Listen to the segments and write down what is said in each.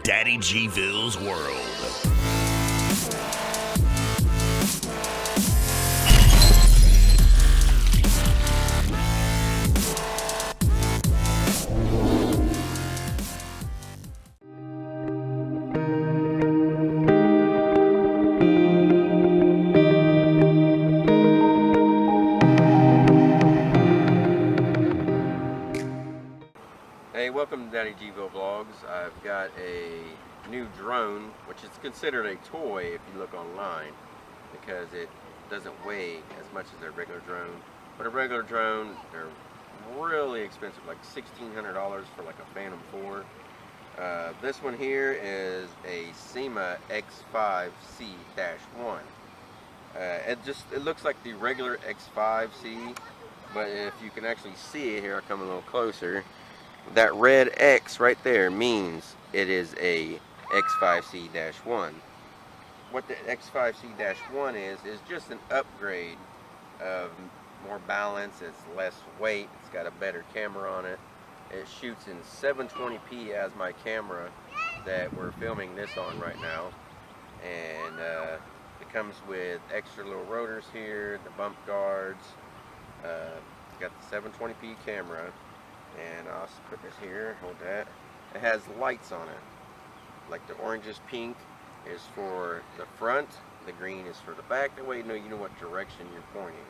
DADDYGVILLE'S world. Hey, welcome to DADDYGVILLE'S. I've got a new drone, which is considered a toy if you look online, because it doesn't weigh as much as a regular drone. But a regular drone, they're really expensive, like $1,600 for like a Phantom 4. This one here is a Syma x5c-1. It looks like the regular x5c, but if you can actually see it here, I'll come a little closer. That red X right there means it is a x5c-1. What the x5c-1 is just an upgrade of more balance. It's less weight. It's got a better camera on it. It shoots in 720p as my camera that we're filming this on right now. And it comes with extra little rotors here, the bump guards. It's got the 720p camera. And I'll put this here, hold that. It has lights on it. Like the orange is pink is for the front, the green is for the back. That way you know what direction you're pointing.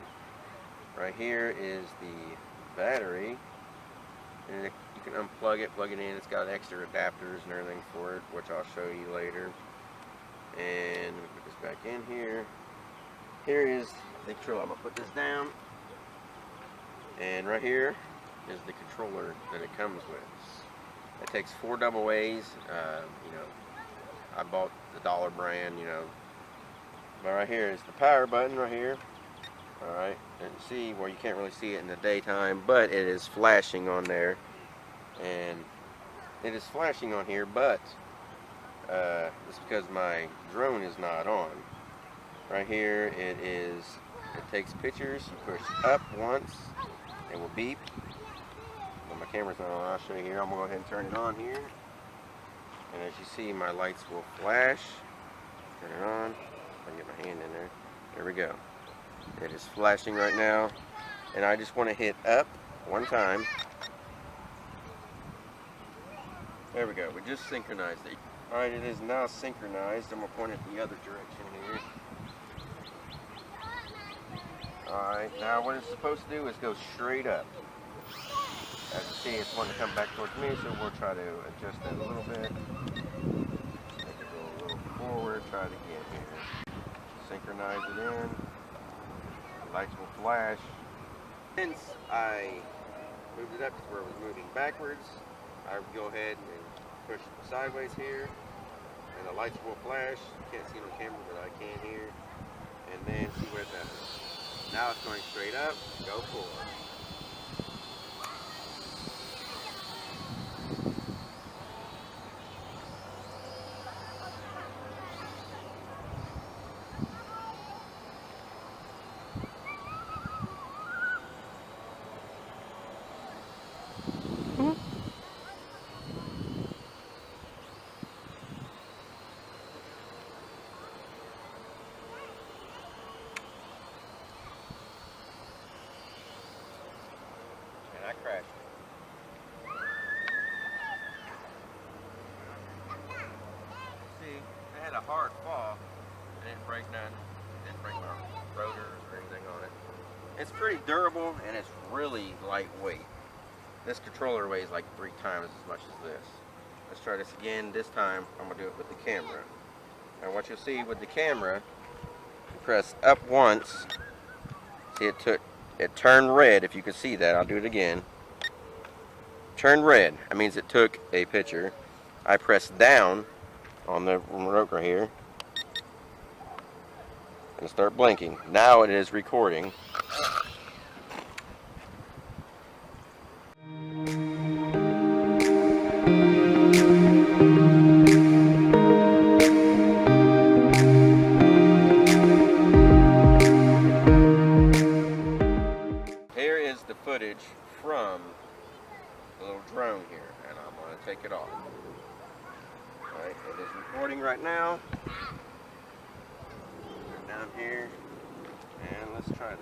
Right here is the battery. And you can unplug it, plug it in. It's got extra adapters and everything for it, which I'll show you later. And let me put this back in here. Here is the controller. I'm gonna put this down. And right here is the controller that it comes with. It takes 4 double A's. I bought the dollar brand, But right here is the power button right here. Alright, and see, well, you can't really see it in the daytime, but it is flashing on there. And it is flashing on here, but it's because my drone is not on. Right here it takes pictures. You push up once, it will beep. My camera's not on, I'll show you here. I'm going to go ahead and turn it on here. And as you see, my lights will flash. Turn it on. I'll get my hand in there. There we go. It is flashing right now. And I just want to hit up one time. There we go. We just synchronized it. Alright, it is now synchronized. I'm going to point it the other direction here. Alright, now what it's supposed to do is go straight up. As you see, it's wanting to come back towards me, so we'll try to adjust that a little bit. Make it go a little forward, try it again here. Synchronize it in. The lights will flash. Since I moved it up to where it was moving backwards, I would go ahead and push it sideways here, and the lights will flash. You can't see it on camera, but I can here. And then see where that is. Now it's going straight up, go forward. I crashed. See, I had a hard fall. I didn't break none. Didn't break my rotors or anything on it. It's pretty durable and it's really lightweight. This controller weighs like 3 times as much as this. Let's try this again. This time I'm gonna do it with the camera. And what you'll see with the camera, you press up once. See, it turned red. If you can see that, I'll do it again. Turned red. That means it took a picture. I press down on the remote right here and start blinking. Now it is recording. Here is the footage from the little drone here, and I'm going to take it off. Alright, it is recording right now. We're down here, and let's try this.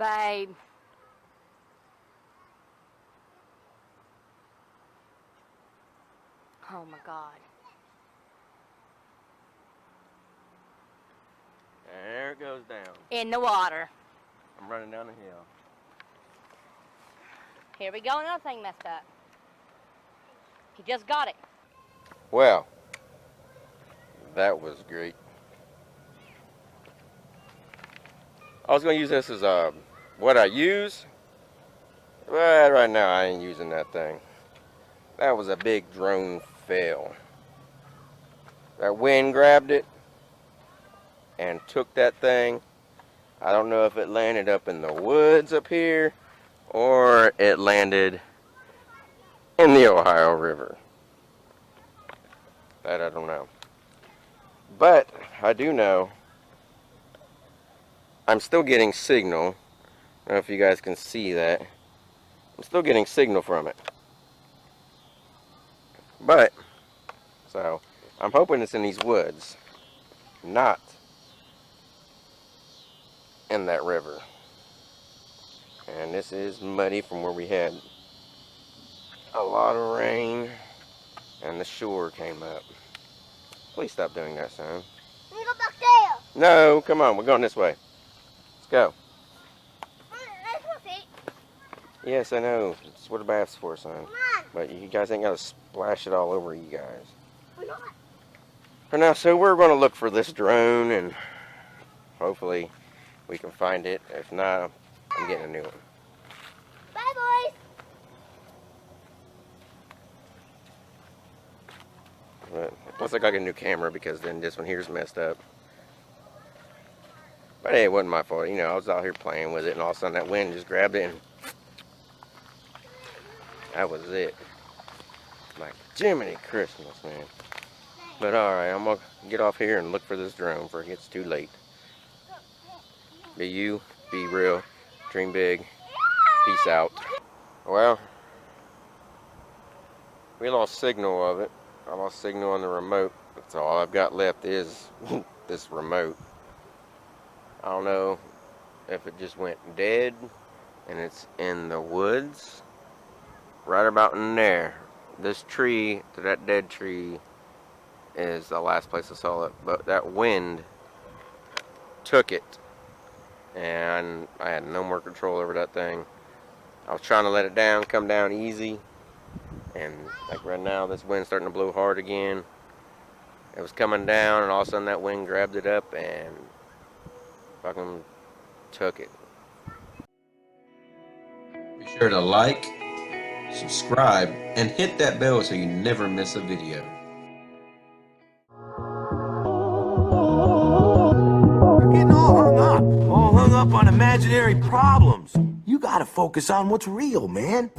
Babe. Oh my God. There it goes down. In the water. I'm running down the hill. Here we go, another thing messed up. He just got it. Well, that was great. I was going to use this as what I use. But right now I ain't using that thing. That was a big drone fail. That wind grabbed it and took that thing. I don't know if it landed up in the woods up here or it landed in the Ohio River. That I don't know. But I do know I'm still getting signal. I don't know if you guys can see that. I'm still getting signal from it. But, so, I'm hoping it's in these woods, not in that river. And this is muddy from where we had a lot of rain and the shore came up. Please stop doing that, son. Let me go back there. No, come on, we're going this way. Let's go. That's my feet. Yes, I know. That's what a bath's for, son. Come on. But you guys ain't got to splash it all over you guys. We're not. For now, so we're going to look for this drone and hopefully we can find it. If not, I'm getting a new one. Bye, boys. But looks like I get a new camera because then this one here's messed up. But hey, it wasn't my fault. You know, I was out here playing with it and all of a sudden that wind just grabbed it and that was it. Like, Jiminy Christmas, man. But alright, I'm going to get off here and look for this drone before it gets too late. Be you? be real, dream big, peace out. Well, we lost signal of it. I lost signal on the remote. That's all I've got left is this remote. I don't know if it just went dead and it's in the woods right about in there. This tree to that dead tree is the last place I saw it, but that wind took it and I had no more control over that thing. I was trying to let it down, come down easy, and like right now this wind's starting to blow hard again. It was coming down and all of a sudden that wind grabbed it up and fucking took it. Be sure to like, subscribe, and hit that bell so you never miss a video. You're getting all hung up on imaginary problems. You gotta focus on what's real, man.